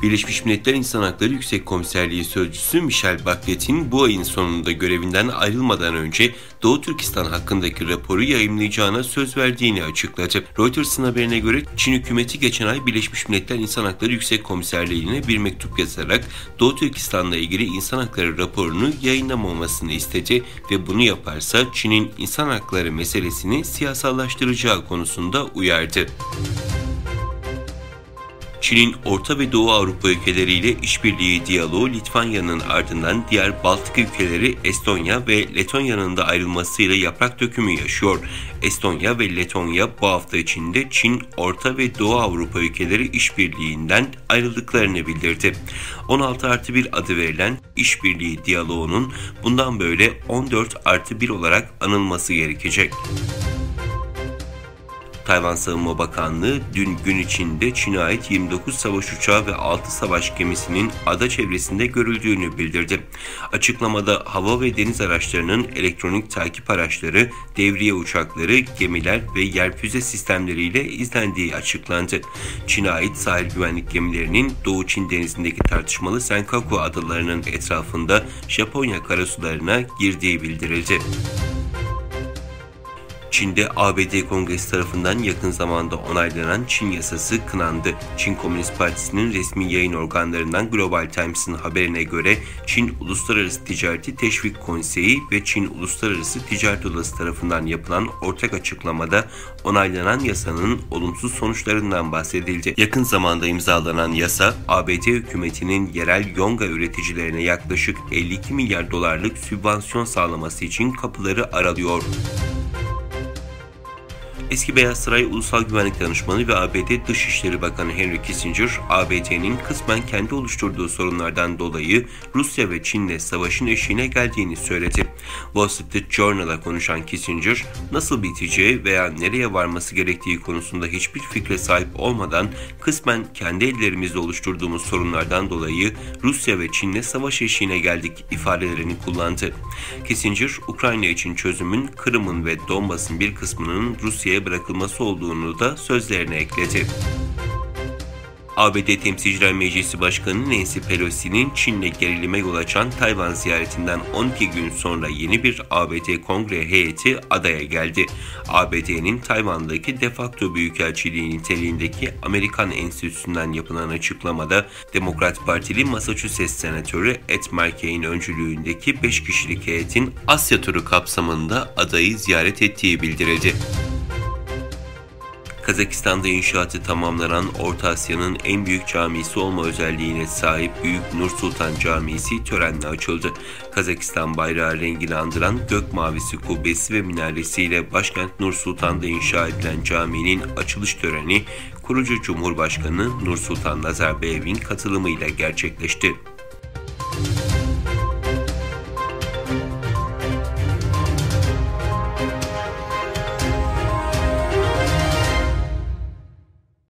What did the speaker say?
Birleşmiş Milletler İnsan Hakları Yüksek Komiserliği Sözcüsü Michelle Bachelet'in bu ayın sonunda görevinden ayrılmadan önce Doğu Türkistan hakkındaki raporu yayımlayacağına söz verdiğini açıkladı. Reuters'ın haberine göre Çin hükümeti geçen ay Birleşmiş Milletler İnsan Hakları Yüksek Komiserliği'ne bir mektup yazarak Doğu Türkistan'la ilgili insan hakları raporunu yayınlamamasını istedi ve bunu yaparsa Çin'in insan hakları meselesini siyasallaştıracağı konusunda uyardı. Çin'in Orta ve Doğu Avrupa ülkeleriyle işbirliği diyaloğu Litvanya'nın ardından diğer Baltık ülkeleri Estonya ve Letonya'nın da ayrılmasıyla yaprak dökümü yaşıyor. Estonya ve Letonya bu hafta içinde Çin, Orta ve Doğu Avrupa ülkeleri işbirliğinden ayrıldıklarını bildirdi. 16+1 adı verilen işbirliği diyaloğunun bundan böyle 14+1 olarak anılması gerekecek. Tayvan Savunma Bakanlığı dün gün içinde Çin'e ait 29 savaş uçağı ve 6 savaş gemisinin ada çevresinde görüldüğünü bildirdi. Açıklamada hava ve deniz araçlarının elektronik takip araçları, devriye uçakları, gemiler ve yer füze sistemleriyle izlendiği açıklandı. Çin'e ait sahil güvenlik gemilerinin Doğu Çin Denizi'ndeki tartışmalı Senkaku adalarının etrafında Japonya karasularına girdiği bildirildi. Çin'de ABD Kongresi tarafından yakın zamanda onaylanan Çin yasası kınandı. Çin Komünist Partisi'nin resmi yayın organlarından Global Times'ın haberine göre Çin Uluslararası Ticareti Teşvik Konseyi ve Çin Uluslararası Ticaret Odası tarafından yapılan ortak açıklamada onaylanan yasanın olumsuz sonuçlarından bahsedildi. Yakın zamanda imzalanan yasa, ABD hükümetinin yerel yonga üreticilerine yaklaşık 52 milyar dolarlık sübvansiyon sağlaması için kapıları aralıyor. Eski Beyaz Saray Ulusal Güvenlik Danışmanı ve ABD Dışişleri Bakanı Henry Kissinger, ABD'nin kısmen kendi oluşturduğu sorunlardan dolayı Rusya ve Çin'le savaşın eşiğine geldiğini söyledi. Wall Street Journal'a konuşan Kissinger, nasıl biteceği veya nereye varması gerektiği konusunda hiçbir fikre sahip olmadan kısmen kendi ellerimizle oluşturduğumuz sorunlardan dolayı Rusya ve Çin'le savaş eşiğine geldik ifadelerini kullandı. Kissinger, Ukrayna için çözümün Kırım'ın ve Donbas'ın bir kısmının Rusya'ya bırakılması olduğunu da sözlerine ekledi. ABD Temsilciler Meclisi Başkanı Nancy Pelosi'nin Çin'le gerilime yol açan Tayvan ziyaretinden 12 gün sonra yeni bir ABD Kongre heyeti adaya geldi. ABD'nin Tayvan'daki de facto büyükelçiliği niteliğindeki Amerikan Enstitüsü'nden yapılan açıklamada Demokrat Partili Massachusetts Senatörü Ed Markey'in öncülüğündeki 5 kişilik heyetin Asya turu kapsamında adayı ziyaret ettiği bildirildi. Kazakistan'da inşaatı tamamlanan Orta Asya'nın en büyük camisi olma özelliğine sahip Büyük Nur Sultan Camisi törenle açıldı. Kazakistan bayrağı rengini andıran gök mavisi kubbesi ve minaresiyle başkent Nur Sultan'da inşa edilen caminin açılış töreni kurucu Cumhurbaşkanı Nursultan Nazarbayev'in katılımıyla gerçekleşti.